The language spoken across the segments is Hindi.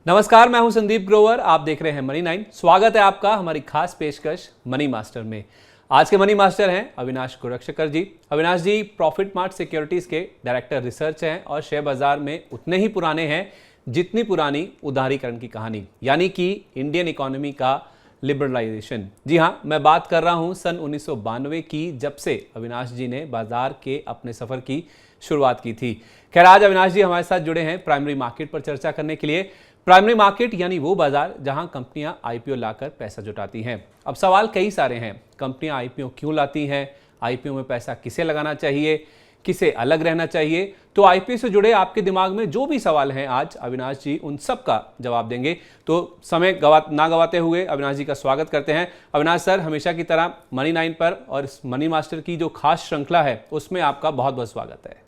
नमस्कार, मैं हूं संदीप ग्रोवर। आप देख रहे हैं मनी 9। स्वागत है आपका हमारी खास पेशकश मनी मास्टर में। आज के मनी मास्टर हैं अविनाश गोरक्षकर जी। अविनाश जी प्रॉफिट मार्ट सिक्योरिटीज के डायरेक्टर रिसर्च हैं और शेयर बाजार में उतने ही पुराने हैं जितनी पुरानी उदारीकरण की कहानी, यानी कि इंडियन इकोनॉमी का लिबरलाइजेशन। जी हाँ, मैं बात कर रहा हूं सन 1992 की, जब से अविनाश जी ने बाजार के अपने सफर की शुरुआत की थी। खैर, आज अविनाश जी हमारे साथ जुड़े हैं प्राइमरी मार्केट पर चर्चा करने के लिए। प्राइमरी मार्केट यानी वो बाजार जहां कंपनियां आईपीओ लाकर पैसा जुटाती हैं। अब सवाल कई सारे हैं, कंपनियां आईपीओ क्यों लाती हैं, आईपीओ में पैसा किसे लगाना चाहिए, किसे अलग रहना चाहिए। तो आईपीओ से जुड़े आपके दिमाग में जो भी सवाल हैं, आज अविनाश जी उन सब का जवाब देंगे। तो समय ना गवाते हुए अविनाश जी का स्वागत करते हैं। अविनाश सर, हमेशा की तरह मनी 9 पर और इस मनी मास्टर की जो खास श्रृंखला है उसमें आपका बहुत बहुत स्वागत है।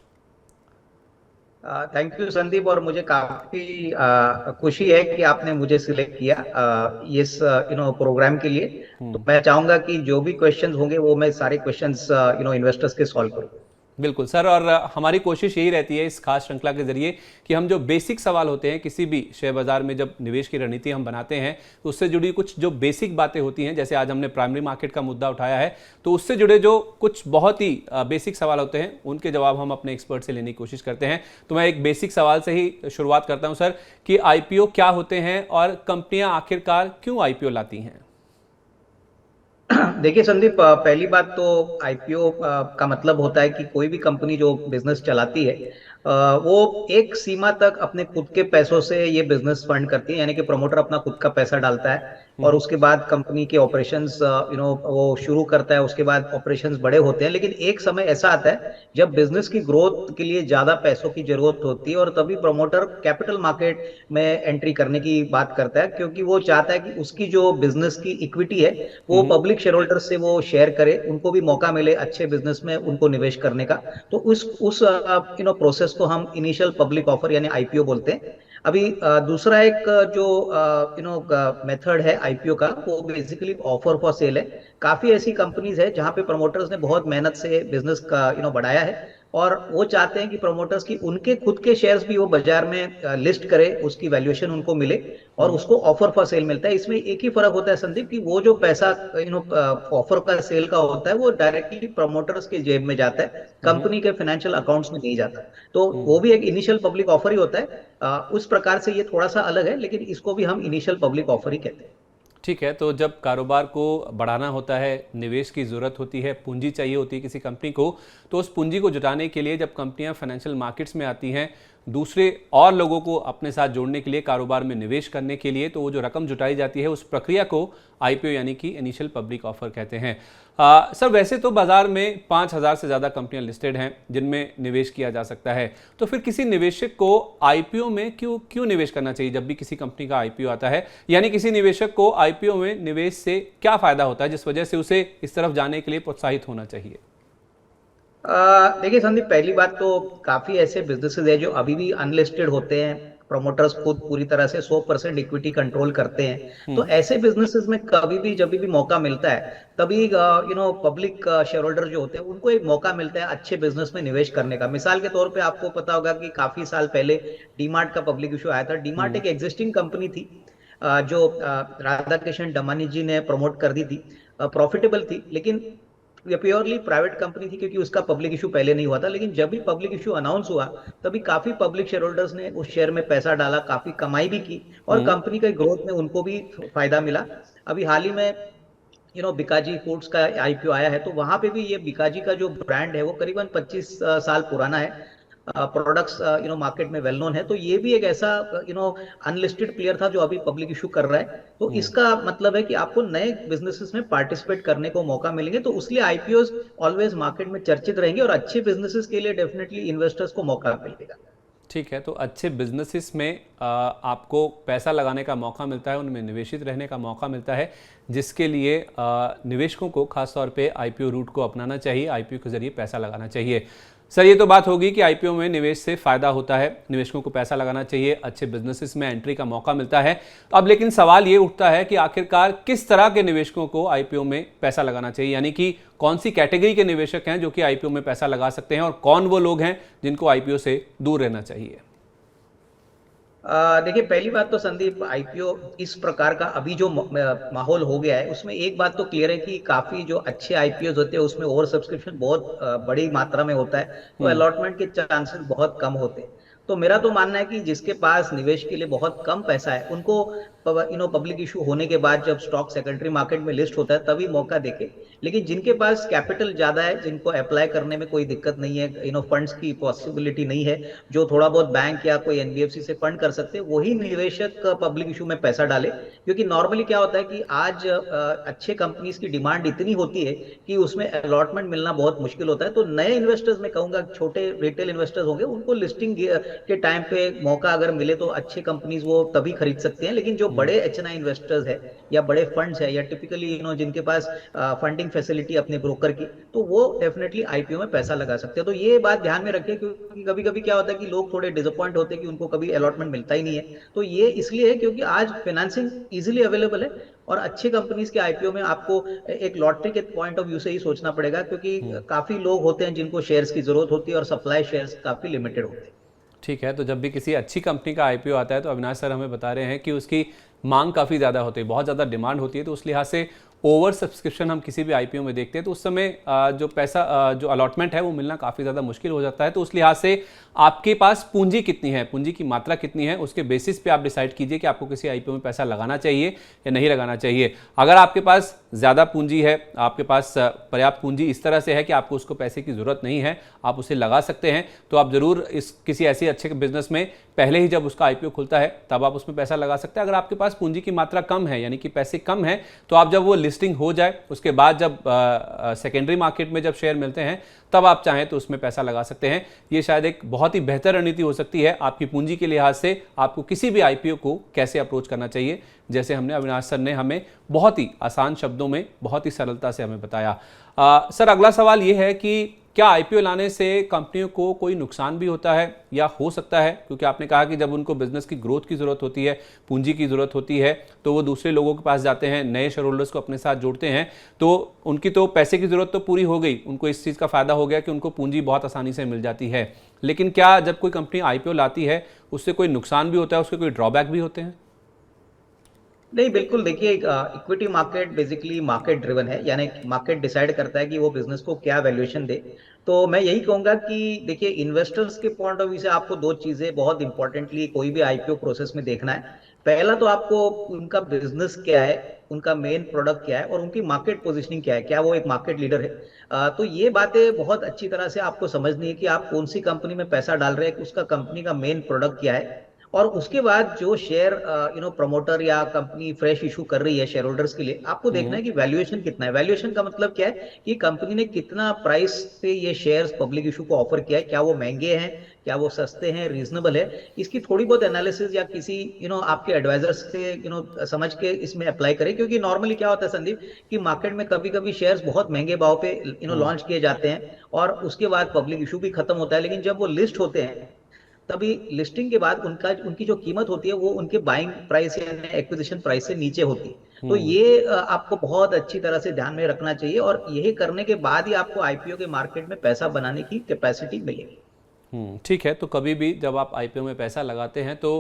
थैंक यू संदीप, और मुझे काफी खुशी है कि आपने मुझे सिलेक्ट किया इस प्रोग्राम के लिए। तो मैं चाहूंगा कि जो भी क्वेश्चंस होंगे वो मैं सारे क्वेश्चंस इन्वेस्टर्स के सॉल्व करूं। बिल्कुल सर, और हमारी कोशिश यही रहती है इस खास श्रृंखला के जरिए कि हम जो बेसिक सवाल होते हैं किसी भी शेयर बाजार में, जब निवेश की रणनीति हम बनाते हैं तो उससे जुड़ी कुछ जो बेसिक बातें होती हैं, जैसे आज हमने प्राइमरी मार्केट का मुद्दा उठाया है, तो उससे जुड़े जो कुछ बहुत ही बेसिक सवाल होते हैं उनके जवाब हम अपने एक्सपर्ट से लेने की कोशिश करते हैं। तो मैं एक बेसिक सवाल से ही शुरुआत करता हूँ सर, कि आईपीओ क्या होते हैं और कंपनियां आखिरकार क्यों आईपीओ लाती हैं? देखिए संदीप, पहली बात तो आईपीओ का मतलब होता है कि कोई भी कंपनी जो बिजनेस चलाती है वो एक सीमा तक अपने खुद के पैसों से ये बिजनेस फंड करती है, यानी कि प्रमोटर अपना खुद का पैसा डालता है और उसके बाद कंपनी के ऑपरेशंस वो शुरू करता है। उसके बाद ऑपरेशंस बड़े होते हैं, लेकिन एक समय ऐसा आता है जब बिजनेस की ग्रोथ के लिए ज्यादा पैसों की जरूरत होती है और तभी प्रमोटर कैपिटल मार्केट में एंट्री करने की बात करता है, क्योंकि वो चाहता है कि उसकी जो बिजनेस की इक्विटी है वो पब्लिक शेयर होल्डर से वो शेयर करे, उनको भी मौका मिले अच्छे बिजनेस में उनको निवेश करने का। तो उस प्रोसेस को हम इनिशियल पब्लिक ऑफर यानी आईपीओ बोलते हैं। अभी दूसरा एक जो मेथड है आईपीओ का, वो बेसिकली ऑफर फॉर सेल है। काफी ऐसी कंपनीज है जहां पे प्रमोटर्स ने बहुत मेहनत से बिजनेस का बढ़ाया है और वो चाहते हैं कि प्रमोटर्स की उनके खुद के शेयर्स भी वो बाजार में लिस्ट करे, उसकी वैल्यूएशन उनको मिले और उसको ऑफर फॉर सेल मिलता है। इसमें एक ही फर्क होता है संदीप, कि वो जो पैसा ऑफर का सेल का होता है वो डायरेक्टली प्रमोटर्स के जेब में जाता है, कंपनी के फाइनेंशियल अकाउंट्स में नहीं जाता। तो वो भी एक इनिशियल पब्लिक ऑफर ही होता है। उस प्रकार से ये थोड़ा सा अलग है, लेकिन इसको भी हम इनिशियल पब्लिक ऑफर ही कहते हैं। ठीक है, तो जब कारोबार को बढ़ाना होता है, निवेश की ज़रूरत होती है, पूंजी चाहिए होती है किसी कंपनी को, तो उस पूंजी को जुटाने के लिए जब कंपनियां फाइनेंशियल मार्केट्स में आती हैं, दूसरे और लोगों को अपने साथ जोड़ने के लिए, कारोबार में निवेश करने के लिए, तो वो जो रकम जुटाई जाती है उस प्रक्रिया को आईपीओ यानी कि इनिशियल पब्लिक ऑफर कहते हैं। सर, वैसे तो बाजार में 5000 से ज़्यादा कंपनियां लिस्टेड हैं जिनमें निवेश किया जा सकता है, तो फिर किसी निवेशक को आईपीओ में क्यों निवेश करना चाहिए जब भी किसी कंपनी का आईपीओ आता है? यानी किसी निवेशक को आईपीओ में निवेश से क्या फ़ायदा होता है जिस वजह से उसे इस तरफ जाने के लिए प्रोत्साहित होना चाहिए? देखिए संदीप, पहली बात तो काफी ऐसे बिजनेसेस है जो अभी भी अनलिस्टेड होते हैं, प्रमोटर्स खुद पूरी तरह से 100% इक्विटी कंट्रोल करते हैं। तो ऐसे बिजनेसेस में कभी भी जब भी मौका मिलता है तभी पब्लिक शेयर होल्डर जो होते हैं उनको एक मौका मिलता है अच्छे बिजनेस में निवेश करने का। मिसाल के तौर पे आपको पता होगा कि काफी साल पहले डीमार्ट का पब्लिक इशू आया था। डीमार्ट एक एग्जिस्टिंग कंपनी थी जो राधा किशन दमानी जी ने प्रमोट कर दी थी, प्रॉफिटेबल थी, लेकिन ये प्योरली प्राइवेट कंपनी थी क्योंकि उसका पब्लिक इशू पहले नहीं हुआ था। लेकिन जब भी पब्लिक इशू अनाउंस हुआ तभी काफी पब्लिक शेयर होल्डर्स ने उस शेयर में पैसा डाला, काफी कमाई भी की और कंपनी के ग्रोथ में उनको भी फायदा मिला। अभी हाल ही में बिकाजी फूड्स का आईपीओ आया है, तो वहां पे भी ये बिकाजी का जो ब्रांड है वो करीबन 25 साल पुराना है। प्रोडक्ट्स मार्केट में वेल नोन है। तो ये भी एक ऐसा अनलिस्टेड प्लेयर था जो अभी पब्लिक इशू कर रहा है। तो इसका मतलब है कि आपको नए बिजनेसेस में पार्टिसिपेट करने को मौका मिलेंगे, तो उसलिए आईपीओस ऑलवेज मार्केट में चर्चित रहेंगे और अच्छे बिजनेसेस के लिए डेफिनेटली इन्वेस्टर्स को मौका मिलेगा। ठीक है, तो अच्छे बिजनेसेस में आपको पैसा लगाने का मौका मिलता है, उनमें निवेशित रहने का मौका मिलता है, जिसके लिए निवेशकों को खासतौर पे आईपीओ रूट को अपनाना चाहिए, आईपीओ के जरिए पैसा लगाना चाहिए। सर ये तो बात होगी कि आईपीओ में निवेश से फायदा होता है, निवेशकों को पैसा लगाना चाहिए, अच्छे बिजनेसेस में एंट्री का मौका मिलता है। अब लेकिन सवाल ये उठता है कि आखिरकार किस तरह के निवेशकों को आईपीओ में पैसा लगाना चाहिए, यानी कि कौन सी कैटेगरी के निवेशक हैं जो कि आईपीओ में पैसा लगा सकते हैं और कौन वो लोग हैं जिनको आईपीओ से दूर रहना चाहिए। देखिए, पहली बात तो संदीप, आईपीओ इस प्रकार का अभी जो माहौल हो गया है उसमें एक बात तो क्लियर है कि काफी जो अच्छे आईपीओ होते हैं उसमें ओवर सब्सक्रिप्शन बहुत बड़ी मात्रा में होता है, तो अलॉटमेंट के चांसेस बहुत कम होते हैं। तो मेरा तो मानना है कि जिसके पास निवेश के लिए बहुत कम पैसा है उनको पब्लिक इशू होने के बाद जब स्टॉक सेकेंडरी मार्केट में लिस्ट होता है तभी मौका देके। लेकिन जिनके पास कैपिटल ज्यादा है, जिनको अप्लाई करने में कोई दिक्कत नहीं है, फंड्स की पॉसिबिलिटी नहीं है, जो थोड़ा बहुत बैंक या कोई एनबीएफसी से फंड कर सकते हैं, वही निवेशक पब्लिक इशू में पैसा डाले। क्योंकि नॉर्मली क्या होता है कि आज अच्छे कंपनीज की डिमांड इतनी होती है कि उसमें अलॉटमेंट मिलना बहुत मुश्किल होता है। तो नए इन्वेस्टर्स में कहूंगा, छोटे रिटेल इन्वेस्टर्स होंगे, उनको लिस्टिंग के टाइम पे मौका अगर मिले तो अच्छे कंपनीज वो तभी खरीद सकते हैं। लेकिन जो बड़े एचएनआई इन्वेस्टर्स है या बड़े फंड्स है या टिपिकली जिनके पास फंडिंग फैसिलिटी अपने ब्रोकर की, तो वो डेफिनेटली आईपीओ में पैसा लगा सकते हैं। तो ये बात ध्यान में रखें, क्योंकि कभी कभी क्या होता है कि लोग थोड़े डिसअपॉइंट होते हैं कि उनको कभी अलॉटमेंट मिलता ही नहीं है। तो ये इसलिए है क्योंकि आज फाइनेंसिंग इजीली अवेलेबल है और अच्छे कंपनीज के आईपीओ में आपको एक लॉटरी के पॉइंट ऑफ व्यू से ही सोचना पड़ेगा, क्योंकि काफी लोग होते हैं जिनको शेयर्स की जरूरत होती है और सप्लाई शेयर्स काफी लिमिटेड होते हैं। ठीक है, तो जब भी किसी अच्छी कंपनी का आईपीओ आता है तो अविनाश सर हमें बता रहे हैं कि उसकी मांग काफ़ी ज़्यादा होती है, बहुत ज़्यादा डिमांड होती है, तो उस लिहाज से ओवर सब्सक्रिप्शन हम किसी भी आईपीओ में देखते हैं तो उस समय जो पैसा जो अलॉटमेंट है वो मिलना काफ़ी ज़्यादा मुश्किल हो जाता है। तो उस लिहाज से आपके पास पूंजी कितनी है, पूंजी की मात्रा कितनी है, उसके बेसिस पे आप डिसाइड कीजिए कि आपको किसी आईपीओ में पैसा लगाना चाहिए या नहीं लगाना चाहिए। अगर आपके पास ज़्यादा पूंजी है, आपके पास पर्याप्त पूंजी इस तरह से है कि आपको उसको पैसे की ज़रूरत नहीं है, आप उसे लगा सकते हैं, तो आप ज़रूर इस किसी ऐसे अच्छे बिजनेस में पहले ही जब उसका आईपीओ खुलता है तब आप उसमें पैसा लगा सकते हैं। अगर आपके पास पूंजी की मात्रा कम है, यानी कि पैसे कम है, तो आप जब वो लिस्टिंग हो जाए उसके बाद जब सेकेंडरी मार्केट में जब शेयर मिलते हैं तब आप चाहें तो उसमें पैसा लगा सकते हैं। ये शायद एक बहुत ही बेहतर रणनीति हो सकती है आपकी पूंजी के लिहाज से, आपको किसी भी आईपीओ को कैसे अप्रोच करना चाहिए, जैसे हमने अविनाश सर ने हमें बहुत ही आसान शब्दों में बहुत ही सरलता से हमें बताया। सर अगला सवाल ये है कि क्या आईपीओ लाने से कंपनियों को कोई नुकसान भी होता है या हो सकता है, क्योंकि आपने कहा कि जब उनको बिजनेस की ग्रोथ की ज़रूरत होती है, पूंजी की ज़रूरत होती है, तो वो दूसरे लोगों के पास जाते हैं, नए शेयर होल्डर्स को अपने साथ जोड़ते हैं, तो उनकी तो पैसे की ज़रूरत तो पूरी हो गई, उनको इस चीज़ का फ़ायदा हो गया कि उनको पूंजी बहुत आसानी से मिल जाती है। लेकिन क्या जब कोई कंपनी आईपीओ लाती है उससे कोई नुकसान भी होता है, उसके कोई ड्रॉबैक भी होते हैं? नहीं, बिल्कुल। देखिए, equity market basically market driven है, यानी मार्केट डिसाइड करता है कि वो बिजनेस को क्या वैल्यूएशन दे। तो मैं यही कहूंगा कि देखिए, इन्वेस्टर्स के पॉइंट ऑफ व्यू से आपको दो चीजें बहुत इंपॉर्टेंटली कोई भी आईपीओ प्रोसेस में देखना है। पहला तो आपको उनका बिजनेस क्या है, उनका मेन प्रोडक्ट क्या है और उनकी मार्केट पोजीशनिंग क्या है, क्या वो एक मार्केट लीडर है। तो ये बातें बहुत अच्छी तरह से आपको समझनी है कि आप कौन सी कंपनी में पैसा डाल रहे हैं, उसका कंपनी का मेन प्रोडक्ट क्या है। और उसके बाद जो शेयर प्रमोटर या कंपनी फ्रेश इशू कर रही है शेयर होल्डर्स के लिए, आपको देखना है कि वैल्यूएशन कितना है। वैल्यूएशन का मतलब क्या है कि कंपनी ने कितना प्राइस पे ये शेयर्स पब्लिक इशू को ऑफर किया है, क्या वो महंगे हैं, क्या वो सस्ते हैं, रीजनेबल है। इसकी थोड़ी बहुत एनालिसिस या किसी आपके एडवाइजर से समझ के इसमें अप्लाई करें। क्योंकि नॉर्मली क्या होता है संदीप कि मार्केट में कभी कभी शेयर्स बहुत महंगे भाव पे लॉन्च किए जाते हैं और उसके बाद पब्लिक इशू भी खत्म होता है, लेकिन जब वो लिस्ट होते हैं तभी लिस्टिंग के बाद उनकी जो कीमत होती है वो उनके बाइंग प्राइस या एक्विजिशन प्राइस से नीचे होती है। तो ये आपको बहुत अच्छी तरह से ध्यान में रखना चाहिए और यही करने के बाद ही आपको आईपीओ के मार्केट में पैसा बनाने की कैपेसिटी मिलेगी। ठीक है, तो कभी भी जब आप आईपीओ में पैसा लगाते हैं तो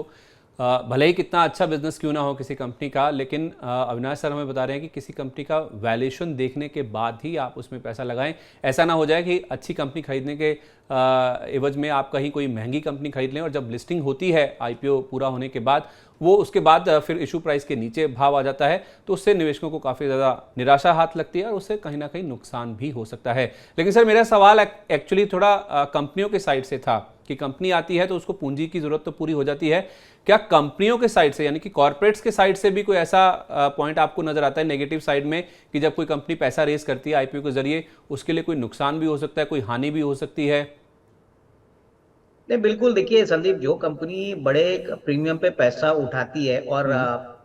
भले ही कितना अच्छा बिजनेस क्यों ना हो किसी कंपनी का, लेकिन अविनाश सर हमें बता रहे हैं कि किसी कंपनी का वैल्यूएशन देखने के बाद ही आप उसमें पैसा लगाएं। ऐसा ना हो जाए कि अच्छी कंपनी खरीदने के एवज में आप कहीं कोई महंगी कंपनी खरीद लें और जब लिस्टिंग होती है आईपीओ पूरा होने के बाद वो उसके बाद फिर इशू प्राइस के नीचे भाव आ जाता है, तो उससे निवेशकों को काफ़ी ज़्यादा निराशा हाथ लगती है और उससे कहीं ना कहीं नुकसान भी हो सकता है। लेकिन सर मेरा सवाल एक्चुअली थोड़ा कंपनियों के साइड से था कि कंपनी आती है तो उसको पूंजी की ज़रूरत तो पूरी हो जाती है, क्या कंपनियों के साइड से यानी कि कॉर्पोरेट्स के साइड से भी कोई ऐसा पॉइंट आपको नजर आता है नेगेटिव साइड में कि जब कोई कंपनी पैसा रेज करती है आईपीओ के जरिए उसके लिए कोई नुकसान भी हो सकता है, कोई हानि भी हो सकती है? नहीं, बिल्कुल। देखिए संदीप, जो कंपनी बड़े प्रीमियम पे पैसा उठाती है और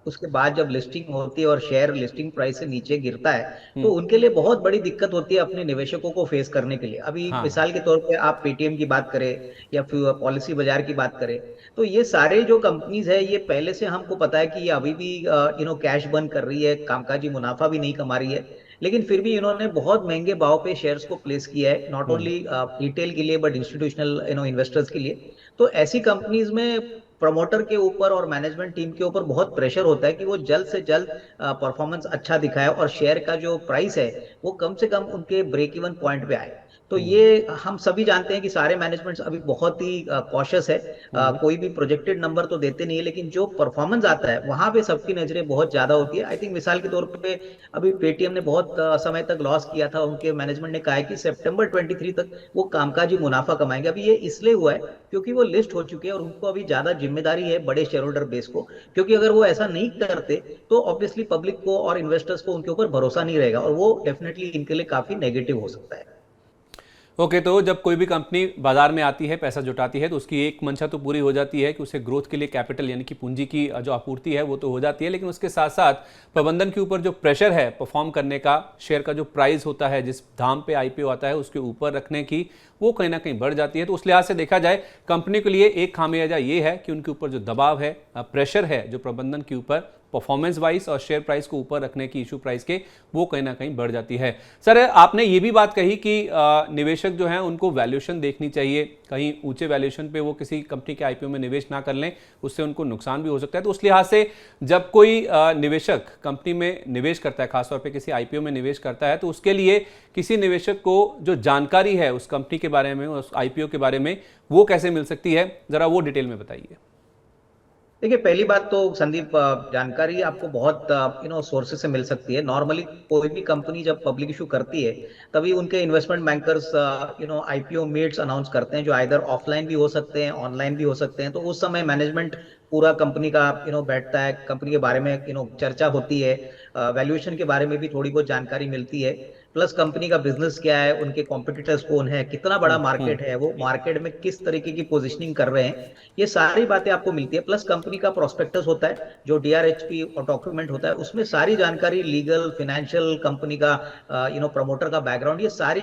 उसके बाद जब लिस्टिंग होती है और शेयर लिस्टिंग प्राइस से नीचे गिरता है, तो हम्म। उनके लिए बहुत बड़ी दिक्कत होती है अपने निवेशकों को फेस करने के लिए। अभी हाँ हाँ। मिसाल के तौर पे आप पेटीएम की बात करें या फिर पॉलिसी बाजार की बात करें, तो ये सारे जो कंपनीज है ये पहले से हमको पता है कि ये अभी भी कैश बर्न कर रही है, कामकाजी मुनाफा भी नहीं कमा रही है, लेकिन फिर भी इन्होंने बहुत महंगे भाव पे शेयर्स को प्लेस किया है, नॉट हम्म। ओनली रिटेल के लिए बट इंस्टीट्यूशनल इन्वेस्टर्स के लिए। तो ऐसी कंपनीज में प्रमोटर के ऊपर और मैनेजमेंट टीम के ऊपर बहुत प्रेशर होता है कि वो जल्द से जल्द परफॉर्मेंस अच्छा दिखाए और शेयर का जो प्राइस है वो कम से कम उनके ब्रेक इवन पॉइंट पे आए। तो हम्म। ये हम सभी जानते हैं कि सारे मैनेजमेंट्स अभी बहुत ही कॉशियस है, हम्म। कोई भी प्रोजेक्टेड नंबर तो देते नहीं है, लेकिन जो परफॉर्मेंस आता है वहां पे सबकी नजरें बहुत ज्यादा होती है। आई थिंक मिसाल के तौर पे अभी पेटीएम ने बहुत समय तक लॉस किया था, उनके मैनेजमेंट ने कहा है कि सितंबर 23 तक वो कामकाजी मुनाफा कमाएंगे। अभी ये इसलिए हुआ है क्योंकि वो लिस्ट हो चुके हैं और उनको अभी ज्यादा जिम्मेदारी है बड़े शेयर होल्डर बेस को, क्योंकि अगर वो ऐसा नहीं करते तो ऑब्वियसली पब्लिक को और इन्वेस्टर्स को उनके ऊपर भरोसा नहीं रहेगा और वो डेफिनेटली इनके लिए काफी नेगेटिव हो सकता है। ओके, तो जब कोई भी कंपनी बाजार में आती है, पैसा जुटाती है, तो उसकी एक मंशा तो पूरी हो जाती है कि उसे ग्रोथ के लिए कैपिटल यानी कि पूंजी की जो आपूर्ति है वो तो हो जाती है, लेकिन उसके साथ साथ प्रबंधन के ऊपर जो प्रेशर है परफॉर्म करने का, शेयर का जो प्राइस होता है, जिस दाम पे आईपीओ आता है उसके ऊपर रखने की, वो कहीं ना कहीं बढ़ जाती है। तो उस लिहाज से देखा जाए कंपनी के लिए एक खामियाजा ये है कि उनके ऊपर जो दबाव है, प्रेशर है जो प्रबंधन के ऊपर परफॉर्मेंस वाइज और शेयर प्राइस को ऊपर रखने की, इशू प्राइस के, वो कहीं ना कहीं बढ़ जाती है। सर, आपने ये भी बात कही कि निवेशक जो हैं उनको वैल्यूएशन देखनी चाहिए, कहीं ऊंचे वैल्यूएशन पे वो किसी कंपनी के आईपीओ में निवेश ना कर लें, उससे उनको नुकसान भी हो सकता है। तो उस लिहाज से जब कोई निवेशक कंपनी में निवेश करता है, खासतौर पर किसी आईपीओ में निवेश करता है, तो उसके लिए किसी निवेशक को जो जानकारी है उस कंपनी के बारे में, उस आईपीओ के बारे में, वो कैसे मिल सकती है, जरा वो डिटेल में बताइए। देखिए, पहली बात तो संदीप, जानकारी आपको बहुत सोर्सेज से मिल सकती है। नॉर्मली कोई भी कंपनी जब पब्लिक इशू करती है तभी उनके investment bankers IPO meets announce करते हैं, जो आइदर ऑफलाइन भी हो सकते हैं, ऑनलाइन भी हो सकते हैं। तो उस समय मैनेजमेंट पूरा कंपनी का बैठता है, कंपनी के बारे में चर्चा होती है, वैल्यूएशन के बारे में भी थोड़ी बहुत जानकारी मिलती है, प्लस कंपनी का बिजनेस क्या है, उनके कॉम्पिटिटर्स कौन है, कितना बड़ा मार्केट है, वो मार्केट में किस तरीके की पोजीशनिंग कर रहे हैं, ये सारी बातें आपको मिलती है। प्लस कंपनी का प्रोस्पेक्टस होता है, जो डीआरएचपी और डॉक्यूमेंट होता है, उसमें सारी जानकारी, लीगल, फाइनेंशियल, कंपनी का प्रमोटर का बैकग्राउंड, ये सारी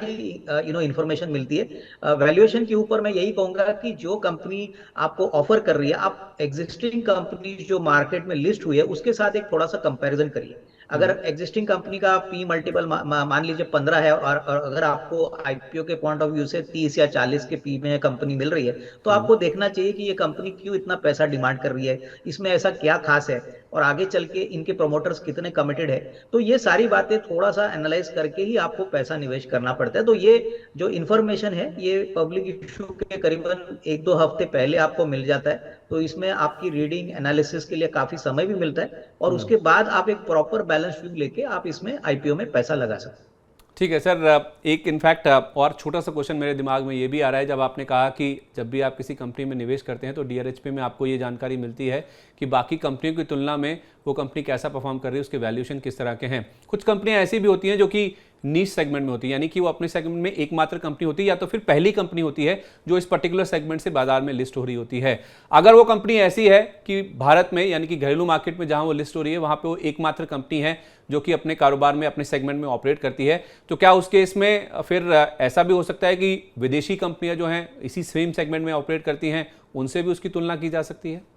इंफॉर्मेशन मिलती है। वैल्यूएशन के ऊपर मैं यही कहूंगा कि जो कंपनी आपको ऑफर कर रही है, आप एग्जिस्टिंग कंपनी जो मार्केट में लिस्ट हुई है उसके साथ एक थोड़ा सा कंपैरिजन करिए। अगर एग्जिस्टिंग कंपनी का पी मल्टीपल मान लीजिए 15 है, और अगर आपको आईपीओ के पॉइंट ऑफ व्यू से 30 या 40 के पी में कंपनी मिल रही है, तो आपको देखना चाहिए कि ये कंपनी क्यों इतना पैसा डिमांड कर रही है, इसमें ऐसा क्या खास है, और आगे चल के इनके प्रमोटर्स कितने कमिटेड है। तो ये सारी बातें थोड़ा सा एनालाइज करके ही आपको पैसा निवेश करना पड़ता है। तो ये जो इन्फॉर्मेशन है ये पब्लिक इशू के करीबन 1-2 हफ्ते पहले आपको मिल जाता है, तो इसमें आपकी रीडिंग एनालिसिस के लिए काफी समय भी मिलता है, और उसके बाद आप एक प्रॉपर बैलेंस व्यू लेके आप इसमें आईपीओ में पैसा लगा सकते हैं। ठीक है सर, एक इनफैक्ट और छोटा सा क्वेश्चन मेरे दिमाग में ये भी आ रहा है, जब आपने कहा कि जब भी आप किसी कंपनी में निवेश करते हैं तो डीआरएचपी में आपको ये जानकारी मिलती है कि बाकी कंपनियों की तुलना में वो कंपनी कैसा परफॉर्म कर रही है, उसके वैल्यूएशन किस तरह के हैं। कुछ कंपनियां ऐसी भी होती हैं जो कि नीश सेगमेंट में होती है, यानी कि वो अपने सेगमेंट में एकमात्र कंपनी होती है, या तो फिर पहली कंपनी होती है जो इस पर्टिकुलर सेगमेंट से बाजार में लिस्ट हो रही होती है। अगर वो कंपनी ऐसी है कि भारत में यानी कि घरेलू मार्केट में जहां वो लिस्ट हो रही है वहां पे वो एकमात्र कंपनी है जो कि अपने कारोबार में, अपने सेगमेंट में ऑपरेट करती है, तो क्या उस केस में फिर ऐसा भी हो सकता है कि विदेशी कंपनियां जो हैं इसी सेम सेगमेंट में ऑपरेट करती हैं, उनसे भी उसकी तुलना की जा सकती है?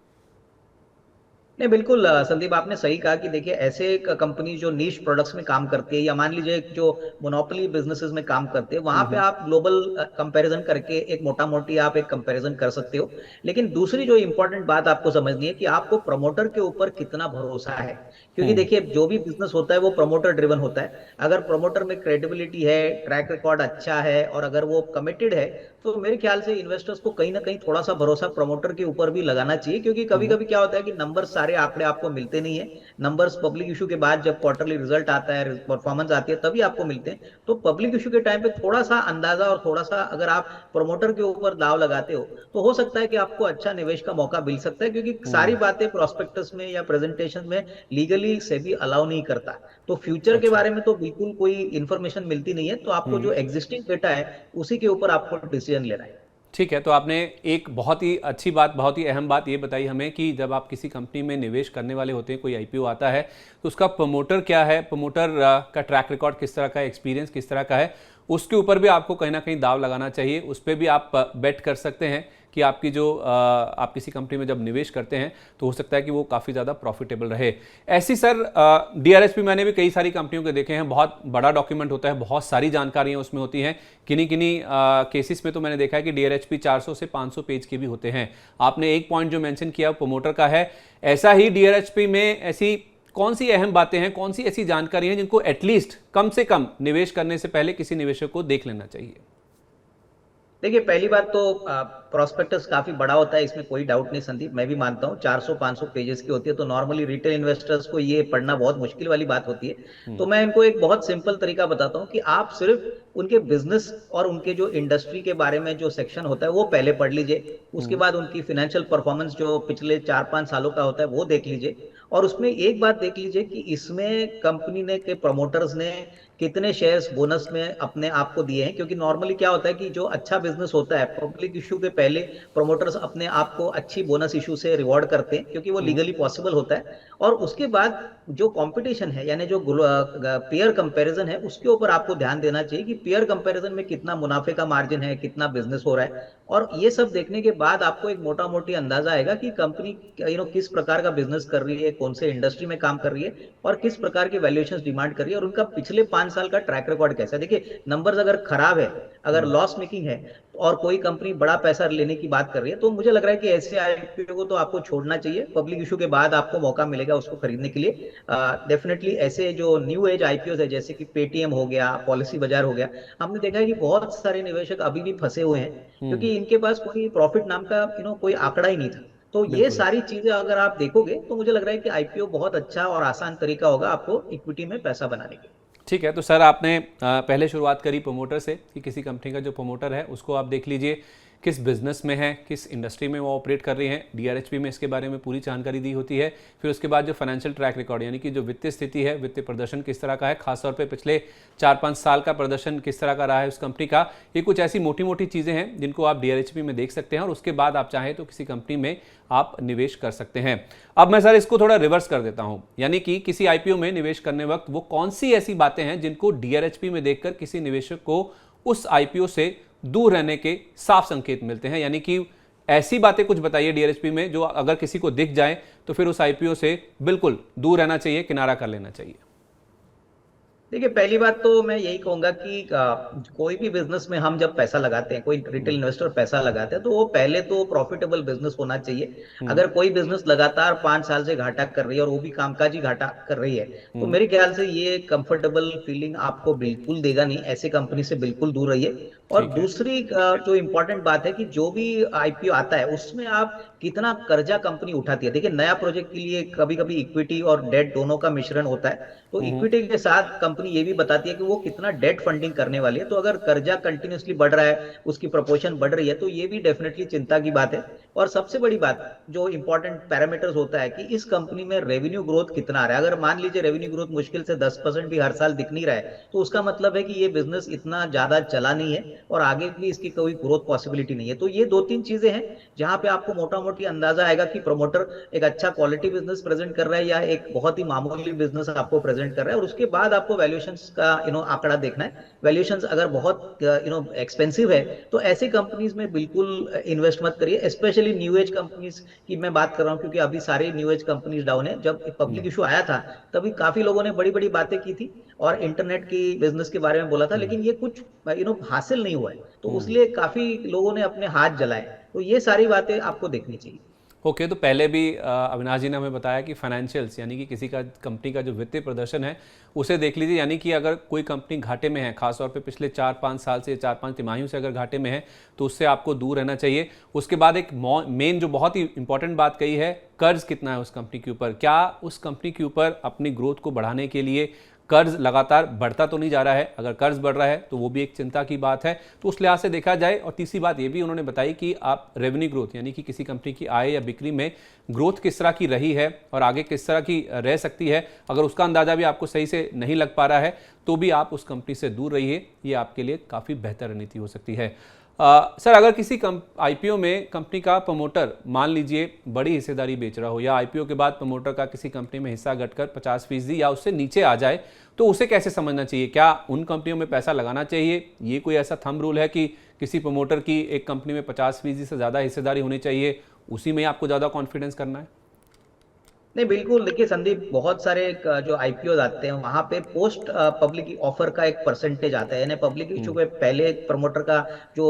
नहीं, बिल्कुल संदीप, आपने सही कहा कि देखिए, ऐसे कंपनी जो नीश प्रोडक्ट्स में काम करती है, या मान लीजिए जो मोनोपोली बिजनेसेस में काम करते हैं, वहां पे आप ग्लोबल कंपैरिजन करके एक मोटा मोटी आप एक कंपैरिजन कर सकते हो। लेकिन दूसरी जो इंपॉर्टेंट बात आपको समझनी है कि आपको प्रमोटर के ऊपर कितना भरोसा है, क्योंकि देखिए जो भी बिजनेस होता है वो प्रमोटर ड्रिवन होता है। अगर प्रमोटर में क्रेडिबिलिटी है, ट्रैक रिकॉर्ड अच्छा है, और अगर वो कमिटेड है, तो मेरे ख्याल से इन्वेस्टर्स को कहीं ना कहीं थोड़ा सा भरोसा प्रमोटर के ऊपर भी लगाना चाहिए, क्योंकि कभी कभी क्या होता है कि नंबर, सारे आंकड़े आपको मिलते नहीं है। नंबर्स पब्लिक इशू के बाद जब क्वार्टरली रिजल्ट आता है, परफॉर्मेंस आती है, तभी आपको मिलते हैं। तो पब्लिक इशू के टाइम पे थोड़ा सा अंदाजा और थोड़ा सा अगर आप प्रमोटर के ऊपर दाव लगाते हो, तो हो सकता है कि आपको अच्छा निवेश का मौका मिल सकता है, क्योंकि सारी बातें प्रोस्पेक्टस में या प्रेजेंटेशन में लीगली सेबी अलाउ नहीं करता। तो फ्यूचर के अच्छा। बारे में तो बिल्कुल कोई इंफॉर्मेशन मिलती नहीं है, तो आपको जो एग्जिस्टिंग डेटा है उसी के ऊपर आपको डिसीजन लेना है। ठीक है, तो आपने एक बहुत ही अच्छी बात, बहुत ही अहम बात ये बताई हमें कि जब आप किसी कंपनी में निवेश करने वाले होते हैं, कोई आईपीओ आता है, तो उसका प्रमोटर क्या है, प्रमोटर का ट्रैक रिकॉर्ड किस तरह का है, एक्सपीरियंस किस तरह का है, उसके ऊपर भी आपको कहीं ना कहीं दाव लगाना चाहिए। उस पर भी आप बेट कर सकते हैं कि आपकी जो आप किसी कंपनी में जब निवेश करते हैं तो हो सकता है कि वो काफ़ी ज़्यादा प्रॉफिटेबल रहे। ऐसी सर डीआरएचपी मैंने भी कई सारी कंपनियों के देखे हैं, बहुत बड़ा डॉक्यूमेंट होता है, बहुत सारी जानकारियां उसमें होती हैं। किन्हीं किन्हीं केसेस में तो मैंने देखा है कि डीआरएचपी 400 से 500 पेज के भी होते हैं। आपने एक पॉइंट जो मेंशन किया प्रमोटर का है, ऐसा ही डीआरएचपी में ऐसी कौन सी अहम बातें हैं, कौन सी ऐसी जानकारी हैं जिनको एटलीस्ट कम से कम निवेश करने से पहले किसी निवेशक को देख लेना चाहिए? देखिए, पहली बात तो प्रोस्पेक्टस काफी बड़ा होता है, इसमें कोई डाउट नहीं संदीप, मैं भी मानता हूँ 400-500 पेजेस की होती है, तो नॉर्मली रिटेल इन्वेस्टर्स को ये पढ़ना बहुत मुश्किल वाली बात होती है। तो मैं इनको एक बहुत सिंपल तरीका बताता हूँ कि आप सिर्फ उनके बिजनेस और उनके जो इंडस्ट्री के बारे में जो सेक्शन होता है वो पहले पढ़ लीजिए। उसके बाद उनकी फाइनेंशियल परफॉर्मेंस जो पिछले 4-5 सालों का होता है वो देख लीजिए। और उसमें एक बात देख लीजिए कि इसमें कंपनी ने के प्रमोटर्स ने कितने शेयर्स बोनस में अपने आप को दिए हैं, क्योंकि नॉर्मली क्या होता है कि जो अच्छा बिजनेस होता है पब्लिक इशू के पहले प्रमोटर्स अपने आप को अच्छी बोनस इशू से रिवॉर्ड करते हैं, क्योंकि वो लीगली पॉसिबल होता है। और उसके बाद जो कंपटीशन है, यानी जो पेयर कंपैरिजन है, उसके ऊपर आपको ध्यान देना चाहिए कि पेयर कंपैरिजन में कितना मुनाफे का मार्जिन है, कितना बिजनेस हो रहा है। और ये सब देखने के बाद आपको एक मोटा मोटी अंदाजा आएगा कि कंपनी किस प्रकार का बिजनेस कर रही है, कौन से इंडस्ट्री में काम कर रही है, और किस प्रकार की वैल्यूएशन डिमांड कर रही है, और उनका पिछले 5 साल का ट्रैक रिकॉर्ड कैसा है। देखिए, नंबर्स अगर खराब है, अगर लॉस मेकिंग है, और कोई कंपनी बड़ा पैसा लेने की बात कर रही है, तो मुझे लग रहा है कि ऐसे आईपीओ को तो आपको छोड़ना चाहिए। पब्लिक इशू के बाद आपको मौका मिलेगा उसको खरीदने के लिए। डेफिनेटली ऐसे जो न्यू एज आईपीओ है, जैसे कि पेटीएम हो गया, पॉलिसी बाजार हो गया, हमने देखा है कि बहुत सारे निवेशक अभी भी फंसे हुए हैं, क्योंकि इनके पास कोई प्रॉफिट नाम का कोई आंकड़ा ही नहीं था। तो ये बिल्कुल। सारी चीजें अगर आप देखोगे तो मुझे लग रहा है कि आईपीओ बहुत अच्छा और आसान तरीका होगा आपको इक्विटी में पैसा बनाने के। ठीक है, तो सर आपने पहले शुरुआत करी प्रमोटर से कि किसी कंपनी का जो प्रमोटर है उसको आप देख लीजिए किस बिजनेस में है, किस इंडस्ट्री में वो ऑपरेट कर रही हैं। डीआरएचपी में इसके बारे में पूरी जानकारी दी होती है। फिर उसके बाद जो फाइनेंशियल ट्रैक रिकॉर्ड यानी कि जो वित्तीय स्थिति है, वित्तीय प्रदर्शन किस तरह का है, खासतौर पे पिछले 4-5 साल का प्रदर्शन किस तरह का रहा है उस कंपनी का, ये कुछ ऐसी मोटी मोटी चीज़ें हैं जिनको आप डीआरएचपी में देख सकते हैं और उसके बाद आप चाहें तो किसी कंपनी में आप निवेश कर सकते हैं। अब मैं सर इसको थोड़ा रिवर्स कर देता हूं, यानी कि किसी आईपीओ में निवेश करने वक्त वो कौन सी ऐसी बातें हैं जिनको डीआरएचपी में देखकर किसी निवेशक को उस आईपीओ से दूर रहने के साफ संकेत मिलते हैं। यानी कि ऐसी बातें कुछ बताइए डीआरएचपी में जो अगर किसी को दिख जाए तो फिर उस आईपीओ से बिल्कुल दूर रहना चाहिए, किनारा कर लेना चाहिए। देखिए, पहली बात तो मैं यही कहूंगा कि कोई भी बिजनेस में हम जब पैसा लगाते हैं, कोई रिटेल इन्वेस्टर पैसा लगाते हैं, तो वो पहले तो प्रॉफिटेबल बिजनेस होना चाहिए। अगर कोई बिजनेस लगातार 5 साल से घाटा कर रही है और वो भी कामकाजी घाटा कर रही है, तो मेरे ख्याल से ये कंफर्टेबल फीलिंग आपको बिल्कुल देगा नहीं। ऐसे कंपनी से बिल्कुल दूर रहिए। और ठीक है। दूसरी जो इंपॉर्टेंट बात है कि जो भी आईपीओ आता है उसमें आप कितना कर्जा कंपनी उठाती है। देखिए, नया प्रोजेक्ट के लिए कभी कभी इक्विटी और डेट दोनों का मिश्रण होता है, तो इक्विटी के साथ कंपनी ये भी बताती है कि वो कितना डेट फंडिंग करने वाली है। तो अगर कर्जा कंटिन्यूसली बढ़ रहा है, उसकी प्रोपोर्शन बढ़ रही है, तो ये भी डेफिनेटली चिंता की बात है। और सबसे बड़ी बात जो इंपॉर्टेंट पैरामीटर्स होता है कि इस कंपनी में रेवेन्यू ग्रोथ कितना आ रहा है। अगर मान लीजिए रेवेन्यू ग्रोथ मुश्किल से 10% भी हर साल दिख नहीं रहा है, तो उसका मतलब है कि ये बिजनेस इतना ज्यादा चला नहीं है और आगे भी इसकी कोई ग्रोथ पॉसिबिलिटी नहीं है। तो ये 2-3 चीजें हैं जहां पे आपको मोटा मोटी अंदाजा आएगा कि प्रमोटर एक अच्छा क्वालिटी बिजनेस प्रेजेंट कर रहा है या एक बहुत ही मामूली बिजनेस आपको प्रेजेंट कर रहा है। और उसके बाद आपको वैल्यूएशन का आंकड़ा देखना है। वैल्यूएशन अगर बहुत एक्सपेंसिव है, तो ऐसी कंपनीज में बिल्कुल इन्वेस्ट मत करिए। स्पेशली न्यू एज कंपनीज की मैं बात कर रहा हूँ, क्योंकि अभी सारे न्यू एज कंपनीज डाउन है। जब पब्लिक इशू आया था तभी काफी लोगों ने बड़ी बड़ी बातें की थी और इंटरनेट की बिजनेस के बारे में बोला था, लेकिन ये कुछ हासिल नहीं हुआ है, तो इसलिए काफी लोगों ने अपने हाथ जलाए। तो ये सारी बातें आपको देखनी चाहिए। ओके, तो पहले भी अविनाश जी ने हमें बताया कि फाइनेंशियल्स यानी कि किसी का कंपनी का जो वित्तीय प्रदर्शन है उसे देख लीजिए। यानी कि अगर कोई कंपनी घाटे में है, खासतौर पे पिछले 4-5 साल से 4-5 तिमाहियों से अगर घाटे में है, तो उससे आपको दूर रहना चाहिए। उसके बाद एक मेन जो बहुत ही इंपॉर्टेंट बात कही है, कर्ज कितना है उस कंपनी के ऊपर, क्या उस कंपनी के ऊपर अपनी ग्रोथ को बढ़ाने के लिए कर्ज लगातार बढ़ता तो नहीं जा रहा है। अगर कर्ज बढ़ रहा है तो वो भी एक चिंता की बात है, तो उस लिहाज से देखा जाए। और तीसरी बात ये भी उन्होंने बताई कि आप रेवेन्यू ग्रोथ यानी कि किसी कंपनी की आय या बिक्री में ग्रोथ किस तरह की रही है और आगे किस तरह की रह सकती है, अगर उसका अंदाजा भी आपको सही से नहीं लग पा रहा है तो भी आप उस कंपनी से दूर रहिए। ये आपके लिए काफ़ी बेहतर रणनीति हो सकती है। सर, अगर किसी आईपीओ में कंपनी का प्रमोटर मान लीजिए बड़ी हिस्सेदारी बेच रहा हो, या आईपीओ के बाद प्रमोटर का किसी कंपनी में हिस्सा घटकर 50% या उससे नीचे आ जाए, तो उसे कैसे समझना चाहिए? क्या उन कंपनियों में पैसा लगाना चाहिए? ये कोई ऐसा थंब रूल है कि किसी प्रमोटर की एक कंपनी में 50% से ज़्यादा हिस्सेदारी होनी चाहिए, उसी में आपको ज़्यादा कॉन्फिडेंस करना है? नहीं, बिल्कुल। देखिए संदीप, बहुत सारे जो आईपीओ आते हैं वहां पे पोस्ट पब्लिक ऑफर का एक परसेंटेज आता है, यानी पब्लिक इशू के पहले प्रमोटर का जो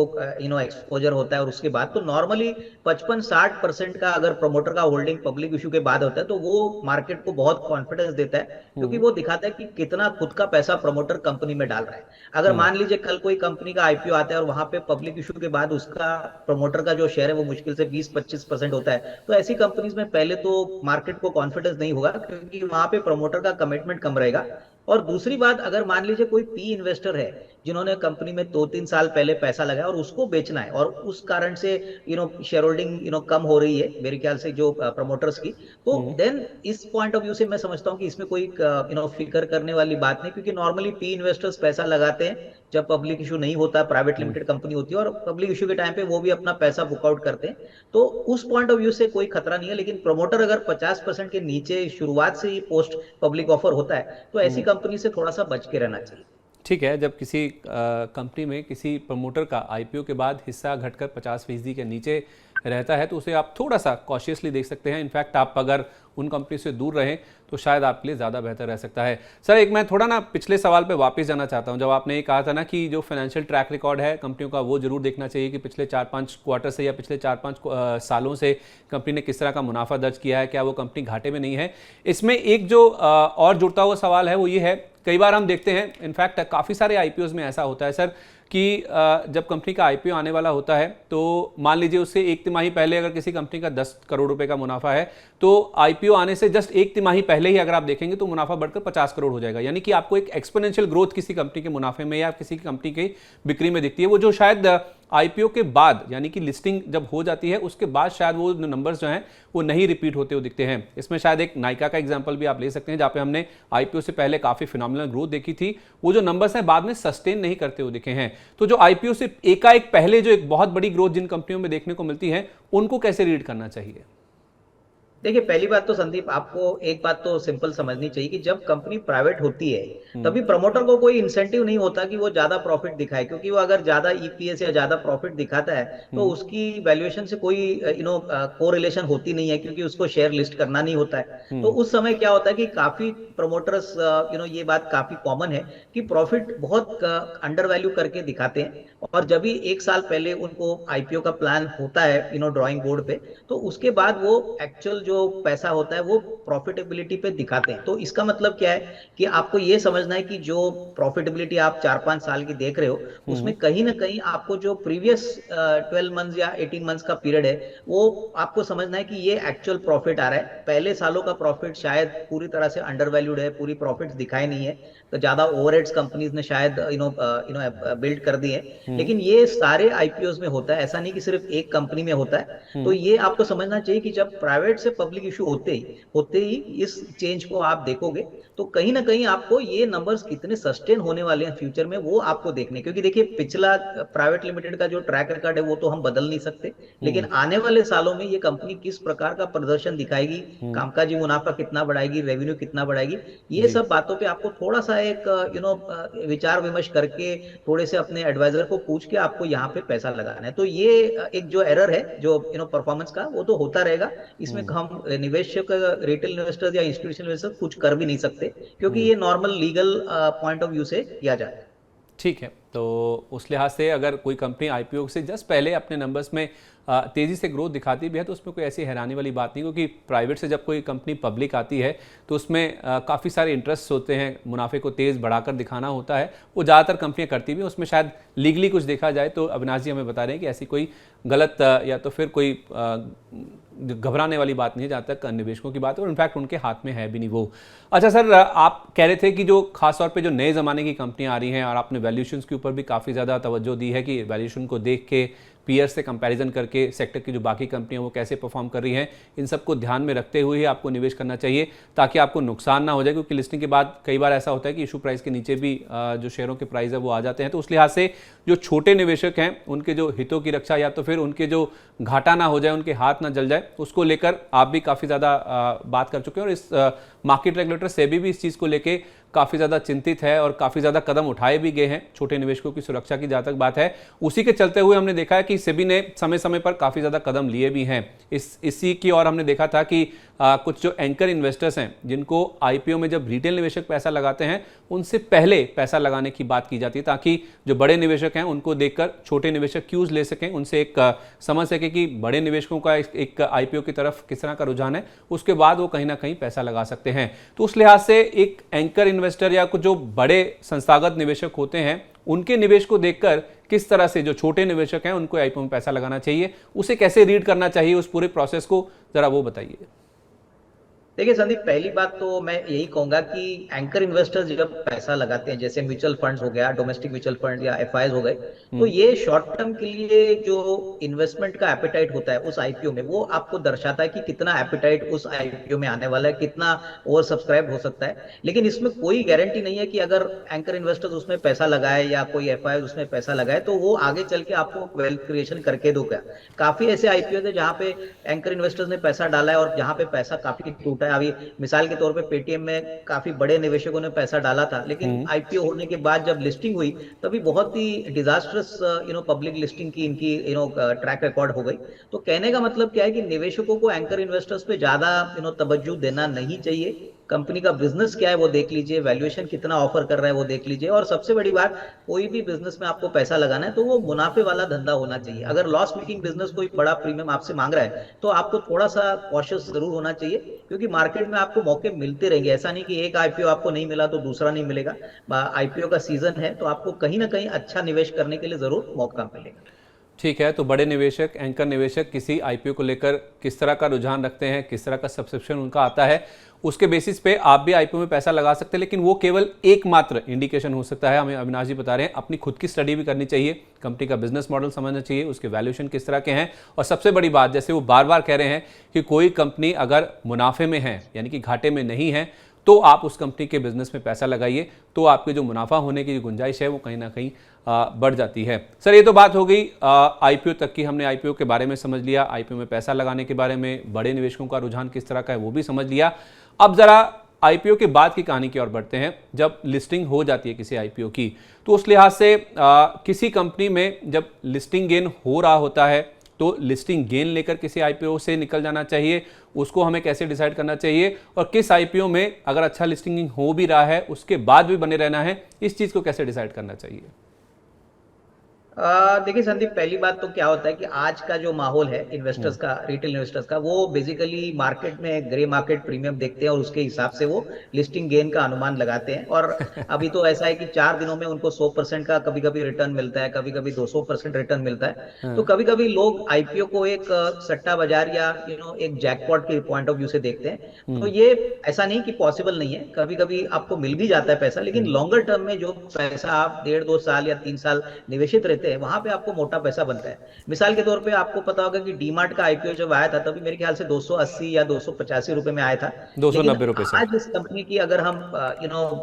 एक्सपोजर होता है और उसके बाद तो नॉर्मली 55-60% का अगर प्रमोटर का होल्डिंग पब्लिक इशू के बाद होता है तो वो मार्केट को बहुत कॉन्फिडेंस देता है, क्योंकि वो दिखाता है कि कितना खुद का पैसा प्रमोटर कंपनी में डाल रहा है। अगर मान लीजिए कल कोई कंपनी का आईपीओ आता है और वहां पे पब्लिक इशू के बाद उसका प्रमोटर का जो शेयर है वो मुश्किल से 20-25% होता है, तो ऐसी कंपनीज में पहले तो मार्केट को कॉन्फिडेंस नहीं होगा, क्योंकि वहां पे प्रमोटर का कमिटमेंट कम रहेगा। और दूसरी बात, अगर मान लीजिए कोई पी इन्वेस्टर है जिन्होंने कंपनी में 2-3 साल पहले पैसा लगाया और उसको बेचना है और उस कारण से शेयर होल्डिंग कम हो रही है मेरे ख्याल से जो प्रमोटर्स की, तो देन इस पॉइंट ऑफ व्यू से मैं समझता हूँ कि इसमें कोई फिक्र करने वाली बात नहीं, क्योंकि नॉर्मली पी इन्वेस्टर्स पैसा लगाते हैं जब पब्लिक इशू नहीं होता, प्राइवेट लिमिटेड कंपनी होती है, और पब्लिक इशू के टाइम पे वो भी अपना पैसा बुकआउट करते हैं। तो उस पॉइंट ऑफ व्यू से कोई खतरा नहीं है। लेकिन प्रमोटर अगर 50% के नीचे शुरुआत से ही पोस्ट पब्लिक ऑफर होता है तो ऐसी कंपनी से थोड़ा सा बच के रहना चाहिए। ठीक है, जब किसी कंपनी में किसी प्रमोटर का आईपीओ के बाद हिस्सा घटकर 50% के नीचे रहता है तो उसे आप थोड़ा सा कॉशियसली देख सकते हैं। इनफैक्ट आप अगर उन कंपनी से दूर रहें तो शायद आपके लिए ज़्यादा बेहतर रह सकता है। सर, एक मैं थोड़ा ना पिछले सवाल पे वापस जाना चाहता हूं। जब आपने ये कहा था ना कि जो फाइनेंशियल ट्रैक रिकॉर्ड है कंपनियों का वो जरूर देखना चाहिए कि पिछले 4-5 क्वार्टर से या पिछले 4-5 सालों से कंपनी ने किस तरह का मुनाफा दर्ज किया है, क्या वो कंपनी घाटे में नहीं है। इसमें एक जो और जुड़ता हुआ सवाल है वो ये है, कई बार हम देखते हैं, इनफैक्ट काफ़ी सारे आईपीओज में ऐसा होता है सर कि जब कंपनी का आईपीओ आने वाला होता है तो मान लीजिए उससे एक तिमाही पहले अगर किसी कंपनी का 10 करोड़ रुपए का मुनाफा है तो आईपीओ आने से जस्ट एक तिमाही पहले ही अगर आप देखेंगे तो मुनाफा बढ़कर 50 करोड़ हो जाएगा। यानी कि आपको एक एक्सपोनेंशियल ग्रोथ किसी कंपनी के मुनाफे में या किसी कंपनी की बिक्री में दिखती है, वो जो शायद आईपीओ के बाद यानी कि लिस्टिंग जब हो जाती है उसके बाद शायद वो नंबर्स जो हैं वो नहीं रिपीट होते हुए दिखते हैं। इसमें शायद एक नाइका का एग्जांपल भी आप ले सकते हैं, जहाँ पे हमने आईपीओ से पहले काफी फिनोमिनल ग्रोथ देखी थी, वो जो नंबर्स हैं बाद में सस्टेन नहीं करते हुए दिखे हैं। तो जो आईपीओ से एकाएक पहले जो एक बहुत बड़ी ग्रोथ जिन कंपनियों में देखने को मिलती है उनको कैसे रीड करना चाहिए? देखिए, पहली बात तो संदीप, आपको एक बात तो सिंपल समझनी चाहिए कि जब कंपनी प्राइवेट होती है तभी प्रमोटर को कोई इंसेंटिव नहीं होता कि वो ज्यादा प्रॉफिट दिखाए, क्योंकि वो अगर ज्यादा ईपीएस या ज्यादा प्रॉफिट दिखाता है तो उसकी वैल्यूएशन से कोई कोरिलेशन होती नहीं है, क्योंकि उसको शेयर लिस्ट करना नहीं होता है। तो उस समय क्या होता है कि काफी प्रमोटर्स ये बात काफी कॉमन है कि प्रॉफिट बहुत अंडर वैल्यू करके दिखाते हैं, और जब भी एक साल पहले उनको आईपीओ का प्लान होता है ड्राइंग बोर्ड पे, तो उसके बाद वो एक्चुअल जो पैसा होता है वो प्रॉफिटेबिलिटी पे दिखाते हैं। तो इसका मतलब क्या है कि आपको ये समझना है कि जो प्रॉफिटेबिलिटी आप 4-5 साल की देख रहे हो उसमें कहीं ना कहीं आपको जो प्रीवियस 12 मंथ्स या 18 मंथ्स का पीरियड है वो आपको समझना है कि ये एक्चुअल प्रॉफिट आ रहा है। पहले सालों का प्रॉफिट शायद पूरी तरह से अंडर वैल्यूड है, पूरी प्रॉफिट दिखाई नहीं है, तो ज्यादा ओवरहेड्स कंपनीज ने शायद बिल्ड कर दी है। लेकिन ये सारे आईपीओ में होता है, ऐसा नहीं कि सिर्फ एक कंपनी में होता है। तो ये आपको समझना चाहिए कि जब प्राइवेट से पब्लिक इशू होते ही इस चेंज को आप देखोगे तो कहीं ना कहीं आपको ये नंबर्स कितने सस्टेन होने वाले हैं फ्यूचर में वो आपको देखने, क्योंकि देखिए पिछला प्राइवेट लिमिटेड का जो ट्रैक रिकॉर्ड है वो तो हम बदल नहीं सकते, लेकिन आने वाले सालों में ये कंपनी किस प्रकार का प्रदर्शन दिखाएगी, कामकाजी मुनाफा कितना बढ़ाएगी, रेवेन्यू कितना बढ़ाएगी, ये सब बातों पे आपको थोड़ा सा एक विचार विमर्श करके थोड़े से अपने एडवाइजर को पूछ के आपको यहाँ पे पैसा लगाना है। तो ये एक जो एरर है जो परफॉर्मेंस का वो तो होता रहेगा, इसमें हम निवेशक रिटेल इन्वेस्टर्स या इंस्टीट्यूशनल इन्वेस्टर्स कुछ कर भी नहीं सकते, क्योंकि ये normal legal point of view से किया जाता है। ठीक है, तो उस लिहाज से अगर कोई कंपनी आईपीओ से जस्ट पहले अपने नंबर्स में तेज़ी से ग्रोथ दिखाती भी है तो उसमें कोई ऐसी हैरानी वाली बात नहीं, क्योंकि प्राइवेट से जब कोई कंपनी पब्लिक आती है तो उसमें काफ़ी सारे इंटरेस्ट होते हैं, मुनाफे को तेज़ बढ़ाकर दिखाना होता है, वो ज़्यादातर कंपनियां करती भी, उसमें शायद लीगली कुछ देखा जाए तो अविनाश जी हमें बता रहे हैं कि ऐसी कोई गलत या तो फिर कोई घबराने वाली बात नहीं है जहाँ तक निवेशकों की बात है, और इनफैक्ट उनके हाथ में है भी नहीं वो। अच्छा सर, आप कह रहे थे कि जो खासतौर पे जो नए ज़माने की कंपनियां आ रही हैं और आपने वैल्यूएशंस के ऊपर भी काफ़ी ज़्यादा तवज्जो दी है कि वैल्यूएशन को देख के पीयर से कंपैरिजन करके सेक्टर की जो बाकी कंपनियां वो कैसे परफॉर्म कर रही हैं, इन सबको ध्यान में रखते हुए ही आपको निवेश करना चाहिए ताकि आपको नुकसान ना हो जाए, क्योंकि लिस्टिंग के बाद कई बार ऐसा होता है कि इशू प्राइस के नीचे भी जो शेयरों के प्राइस है वो आ जाते हैं। तो उस लिहाज से जो छोटे निवेशक हैं उनके जो हितों की रक्षा या तो फिर उनके जो घाटा ना हो जाए, उनके हाथ ना जल जाए, उसको लेकर आप भी काफ़ी ज़्यादा बात कर चुके हैं और इस मार्केट रेगुलेटर सेबी भी इस चीज़ को लेके काफ़ी ज़्यादा चिंतित है और काफ़ी ज़्यादा कदम उठाए भी गए हैं छोटे निवेशकों की सुरक्षा की जहाँ तक बात है। उसी के चलते हुए हमने देखा है कि सेबी ने समय समय पर काफ़ी ज़्यादा कदम लिए भी हैं। इसी की और हमने देखा था कि कुछ जो एंकर इन्वेस्टर्स हैं जिनको आईपीओ में जब रिटेल निवेशक पैसा लगाते हैं उनसे पहले पैसा लगाने की बात की जाती है ताकि जो बड़े निवेशक हैं उनको देखकर छोटे निवेशक क्यूज ले सकें, उनसे एक समझ सके कि बड़े निवेशकों का एक आईपीओ की तरफ किस तरह का रुझान है, उसके बाद वो कहीं ना कहीं पैसा लगा सकते हैं। तो उस लिहाज से एक एंकर इन्वेस्टर या कुछ जो बड़े संस्थागत निवेशक होते हैं उनके निवेश को देखकर किस तरह से जो छोटे निवेशक हैं उनको आईपीओ में पैसा लगाना चाहिए, उसे कैसे रीड करना चाहिए, उस पूरे प्रोसेस को जरा वो बताइए। देखिए संदीप, पहली बात तो मैं यही कहूंगा कि एंकर इन्वेस्टर्स जब पैसा लगाते हैं, जैसे म्यूचुअल फंड्स हो गया, डोमेस्टिक म्यूचुअल फंड या एफआईज हो गए, तो ये शॉर्ट टर्म के लिए जो इन्वेस्टमेंट का एपेटाइट होता है उस आईपीओ में, वो आपको दर्शाता है कि कितना एपेटाइट उस आईपीओ में आने वाला है, कितना ओवर सब्सक्राइब हो सकता है। लेकिन इसमें कोई गारंटी नहीं है कि अगर एंकर इन्वेस्टर्स उसमें पैसा लगाए या कोई एफआई उसमें पैसा लगाए तो वो आगे चल के आपको वेल्थ क्रिएशन करके दो। क्या काफी ऐसे आईपीओ थे जहां पे एंकर इन्वेस्टर्स ने पैसा डाला है और जहां पे पैसा काफी टूटा है। अभी मिसाल के तौर पे पेटीएम में काफी बड़े निवेशकों ने पैसा डाला था, लेकिन आईपीओ होने के बाद जब लिस्टिंग हुई तभी बहुत ही डिजास्टरस पब्लिक लिस्टिंग की इनकी ट्रैक रिकॉर्ड हो गई। तो कहने का मतलब क्या है कि निवेशकों को एंकर इन्वेस्टर्स पे ज्यादा तवज्जो देना नहीं चाहिए। कंपनी का बिजनेस क्या है वो देख लीजिए, वैल्यूएशन कितना ऑफर कर रहा है वो देख लीजिए, और सबसे बड़ी बात, कोई भी बिजनेस में आपको पैसा लगाना है तो वो मुनाफे वाला धंधा होना चाहिए। अगर लॉस मेकिंग बिजनेस कोई बड़ा प्रीमियम आपसे मांग रहा है तो आपको थोड़ा सा कॉशियस जरूर होना चाहिए, क्योंकि मार्केट में आपको मौके मिलते रहेंगे। ऐसा नहीं कि एक आईपीओ आपको नहीं मिला तो दूसरा नहीं मिलेगा। आईपीओ का सीजन है तो आपको कहीं ना कहीं अच्छा निवेश करने के लिए जरूर मौका मिलेगा। ठीक है, तो बड़े निवेशक, एंकर निवेशक किसी आईपीओ को लेकर किस तरह का रुझान रखते हैं, किस तरह का सब्सक्रिप्शन उनका आता है, उसके बेसिस पे आप भी आईपीओ में पैसा लगा सकते हैं। लेकिन वो केवल एकमात्र इंडिकेशन हो सकता है। हमें अविनाश जी बता रहे हैं अपनी खुद की स्टडी भी करनी चाहिए, कंपनी का बिजनेस मॉडल समझना चाहिए, उसके वैल्यूएशन किस तरह के हैं, और सबसे बड़ी बात, जैसे वो बार बार कह रहे हैं कि कोई कंपनी अगर मुनाफे में है यानी कि घाटे में नहीं है तो आप उस कंपनी के बिजनेस में पैसा लगाइए, तो आपके जो मुनाफा होने की गुंजाइश है वो कहीं ना कहीं बढ़ जाती है। सर, ये तो बात हो गई आईपीओ तक की। हमने आईपीओ के बारे में समझ लिया, आईपीओ में पैसा लगाने के बारे में, बड़े निवेशकों का रुझान किस तरह का है वो भी समझ लिया। अब जरा आईपीओ के बाद की कहानी की ओर बढ़ते हैं। जब लिस्टिंग हो जाती है किसी आईपीओ की, तो उस लिहाज से किसी कंपनी में जब लिस्टिंग गेन हो रहा होता है तो लिस्टिंग गेन लेकर किसी आईपीओ से निकल जाना चाहिए, उसको हमें कैसे डिसाइड करना चाहिए, और किस आईपीओ में अगर अच्छा लिस्टिंग हो भी रहा है उसके बाद भी बने रहना है, इस चीज को कैसे डिसाइड करना चाहिए? देखिए संदीप, पहली बात तो क्या होता है कि आज का जो माहौल है इन्वेस्टर्स का, रिटेल इन्वेस्टर्स का, वो बेसिकली मार्केट में ग्रे मार्केट प्रीमियम देखते हैं और उसके हिसाब से वो लिस्टिंग गेन का अनुमान लगाते हैं। और अभी तो ऐसा है कि 4 दिनों में उनको 100% का कभी कभी रिटर्न मिलता है, कभी कभी 200% रिटर्न मिलता है। तो कभी कभी लोग आईपीओ को एक सट्टा बाजार या एक जैकपॉट के पॉइंट ऑफ व्यू से देखते हैं। तो ये ऐसा नहीं कि पॉसिबल नहीं है, कभी कभी आपको मिल भी जाता है पैसा, लेकिन लॉन्गर टर्म में जो पैसा आप 1.5-2 साल या 3 साल निवेशित रहते हैं वहां पे आपको मोटा पैसा बनता है। मिसाल के तौर पे आपको पता होगा कि डीमार्ट का आईपीओ जब आया था तभी मेरे ख्याल से 280 या 285 रुपए में आया था। 290 रुपए से। आज इस कंपनी की अगर हम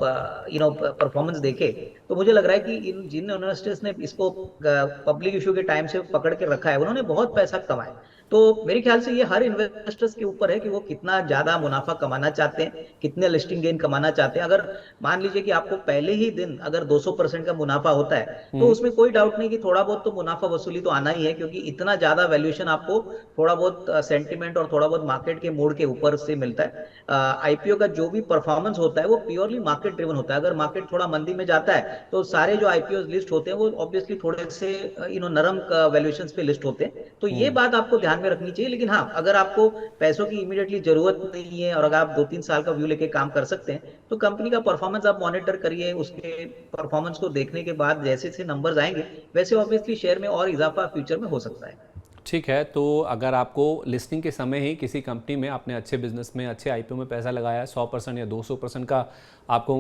परफॉर्मेंस देखें तो मुझे लग रहा है कि जिन इन्वेस्टर्स ने इसको पब्लिक इशू के टाइम से पकड़ के रखा है उन्होंने बहुत पैसा कमाया। तो मेरे ख्याल से ये हर इन्वेस्टर्स के ऊपर है कि वो कितना ज्यादा मुनाफा कमाना चाहते हैं, कितने लिस्टिंग गेन कमाना चाहते हैं। अगर मान लीजिए कि आपको पहले ही दिन अगर 200% का मुनाफा होता है तो उसमें कोई डाउट नहीं कि थोड़ा बहुत तो मुनाफा वसूली तो आना ही है, क्योंकि इतना ज्यादा वैल्यूएशन आपको थोड़ा बहुत सेंटिमेंट और थोड़ा बहुत मार्केट के मूड के ऊपर से मिलता है। आईपीओ का जो भी परफॉर्मेंस होता है वो प्योरली मार्केट ड्रिवन होता है। अगर मार्केट थोड़ा मंदी में जाता है तो सारे जो आईपीओ लिस्ट होते हैं वो ऑब्वियसली थोड़े से नरम वैल्यूएशन पे लिस्ट होते हैं। तो ये बात आपको ध्यान में रखनी चाहिए। लेकिन हाँ, अगर आपको पैसों की इमीडिएटली जरूरत नहीं है और अगर आप 2-3 साल का व्यू लेके काम कर सकते हैं तो कंपनी का परफॉर्मेंस आप मॉनिटर करिए। उसके परफॉर्मेंस को देखने के बाद जैसे जैसे नंबर्स आएंगे वैसे ऑब्वियसली शेयर में और इजाफा फ्यूचर में हो सकता है। ठीक है, तो अगर आपको लिस्टिंग के समय ही किसी कंपनी में आपने अच्छे बिजनेस में अच्छे आईपीओ में पैसा लगाया, 100% या 200% का आपको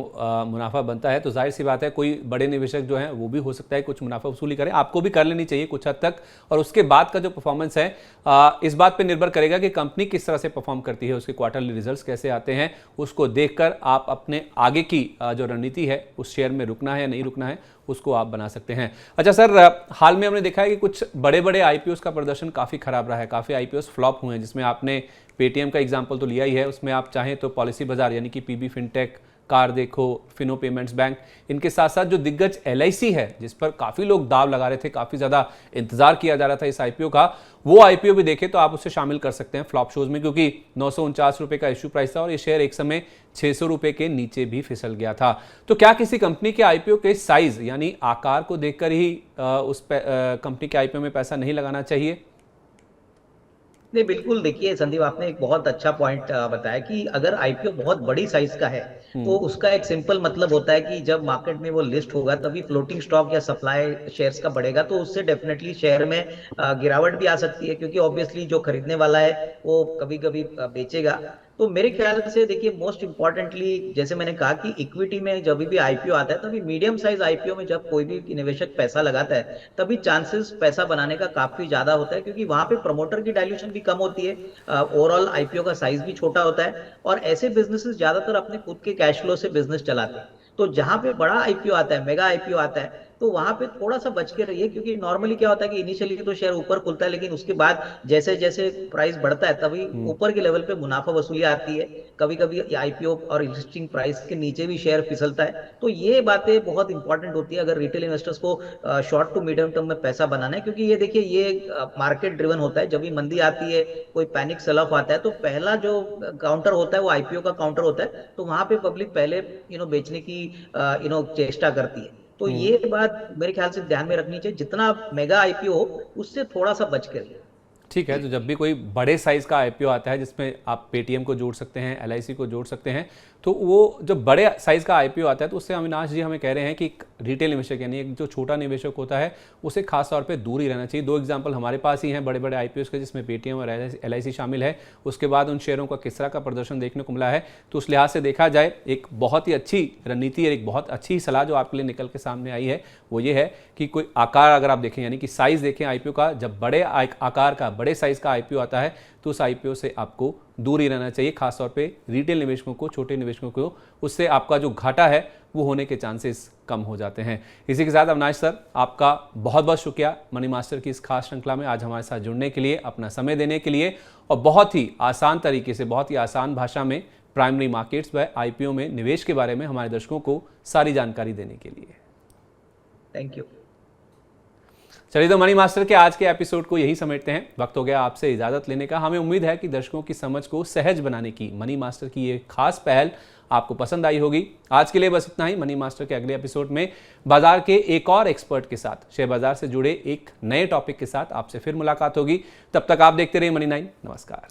मुनाफा बनता है, तो जाहिर सी बात है कोई बड़े निवेशक जो हैं वो भी हो सकता है कुछ मुनाफा वसूली करें, आपको भी कर लेनी चाहिए कुछ हद तक। और उसके बाद का जो परफॉर्मेंस है इस बात पे निर्भर करेगा कि कंपनी किस तरह से परफॉर्म करती है, उसके क्वार्टरली रिजल्ट्स कैसे आते हैं, उसको देखकर आप अपने आगे की जो रणनीति है उस शेयर में रुकना है या नहीं रुकना है उसको आप बना सकते हैं। अच्छा सर, हाल में हमने देखा है कि कुछ बड़े बड़े आईपीओस का प्रदर्शन काफ़ी खराब रहा है, काफ़ी आईपीओस फ्लॉप हुए हैं, जिसमें आपने पेटीएम का एग्जांपल तो लिया ही है, उसमें आप चाहें तो पॉलिसी बाजार यानी कि पीबी फिनटेक, कार देखो, फिनो पेमेंट्स बैंक, इनके साथ साथ जो दिग्गज एलआईसी है जिस पर काफ़ी लोग दाव लगा रहे थे, काफ़ी ज़्यादा इंतजार किया जा रहा था इस आईपीओ का, वो आईपीओ भी देखे तो आप उसे शामिल कर सकते हैं फ्लॉप शोज में, क्योंकि 949 रुपये का इश्यू प्राइस था और ये शेयर एक समय 600 रुपये के नीचे भी फिसल गया था। तो क्या किसी कंपनी के आईपीओ के साइज यानी आकार को देखकर ही उस कंपनी के आईपीओ में पैसा नहीं लगाना चाहिए? नहीं, बिल्कुल। देखिए संदीप, आपने एक बहुत अच्छा पॉइंट बताया कि अगर आईपीओ बहुत बड़ी साइज का है तो उसका एक सिंपल मतलब होता है कि जब मार्केट में वो लिस्ट होगा तभी फ्लोटिंग स्टॉक या सप्लाई शेयर्स का बढ़ेगा, तो उससे डेफिनेटली शेयर में गिरावट भी आ सकती है, क्योंकि ऑब्वियसली जो खरीदने वाला है वो कभी कभी बेचेगा। तो मेरे ख्याल से देखिए, मोस्ट इंपॉर्टेंटली जैसे मैंने कहा कि इक्विटी में जब भी आईपीओ आता है तभी मीडियम साइज आईपीओ में जब कोई भी निवेशक पैसा लगाता है तभी चांसेस पैसा बनाने का काफी ज्यादा होता है, क्योंकि वहां पे प्रमोटर की डायल्यूशन भी कम होती है, ओवरऑल आईपीओ का साइज भी छोटा होता है, और ऐसे बिजनेसेस ज्यादातर अपने खुद के कैश फ्लो से बिजनेस चलाते हैं। तो जहां पे बड़ा आईपीओ आता है, मेगा आईपीओ आता है, तो वहां पे थोड़ा सा बच के रहिए, क्योंकि नॉर्मली क्या होता है कि इनिशियली तो शेयर ऊपर खुलता है, लेकिन उसके बाद जैसे जैसे प्राइस बढ़ता है तभी ऊपर के लेवल पे मुनाफा वसूली आती है। कभी कभी आईपीओ और लिस्टिंग प्राइस के नीचे भी शेयर फिसलता है। तो ये बातें बहुत इंपॉर्टेंट होती है अगर रिटेल इन्वेस्टर्स को शॉर्ट टू मीडियम टर्म में पैसा बनाना है, क्योंकि ये देखिए ये मार्केट ड्रिवन होता है। जब भी मंदी आती है, कोई पैनिक सेल ऑफ आता है, तो पहला जो काउंटर होता है वो आईपीओ का काउंटर होता है, तो वहां पे पब्लिक पहले बेचने की चेष्टा करती है। तो ये बात मेरे ख्याल से ध्यान में रखनी चाहिए, जितना मेगा आईपीओ हो उससे थोड़ा सा बच कर। ठीक है, तो जब भी कोई बड़े साइज का आईपीओ आता है जिसमें आप पेटीएम को जोड़ सकते हैं, एलआईसी को जोड़ सकते हैं, तो वो जब बड़े साइज का आईपीओ आता है तो उससे अविनाश जी हमें कह रहे हैं कि रिटेल निवेशक यानी एक जो छोटा निवेशक होता है उसे खास तौर पे दूर ही रहना चाहिए। दो एग्जांपल हमारे पास ही हैं बड़े बड़े आईपीओ के, जिसमें पेटीएम और एलआईसी शामिल है। उसके बाद उन शेयरों का किस तरह का प्रदर्शन देखने को मिला है, तो उस लिहाज से देखा जाए एक बहुत ही अच्छी रणनीति और एक बहुत अच्छी सलाह जो आपके लिए निकल के सामने आई है वो ये है कि कोई आकार अगर आप देखें यानी कि साइज देखें आईपीओ का, जब बड़े आकार का बड़े साइज का आईपीओ आता है तो उस आईपीओ से आपको दूर ही रहना चाहिए, खासतौर पे रिटेल निवेशकों को, छोटे निवेशकों को, उससे आपका जो घाटा है वो होने के चांसेस कम हो जाते हैं। इसी के साथ अविनाश सर, आपका बहुत बहुत शुक्रिया मनी मास्टर की इस खास श्रृंखला में आज हमारे साथ जुड़ने के लिए, अपना समय देने के लिए और बहुत ही आसान तरीके से, बहुत ही आसान भाषा में प्राइमरी मार्केट्स व आईपीओ में निवेश के बारे में हमारे दर्शकों को सारी जानकारी देने के लिए थैंक यू। चलिए, तो मनी मास्टर के आज के एपिसोड को यही समेटते हैं। वक्त हो गया आपसे इजाजत लेने का। हमें उम्मीद है कि दर्शकों की समझ को सहज बनाने की मनी मास्टर की ये खास पहल आपको पसंद आई होगी। आज के लिए बस इतना ही। मनी मास्टर के अगले एपिसोड में बाजार के एक और एक्सपर्ट के साथ, शेयर बाजार से जुड़े एक नए टॉपिक के साथ आपसे फिर मुलाकात होगी। तब तक आप देखते रहिए मनी 9। नमस्कार।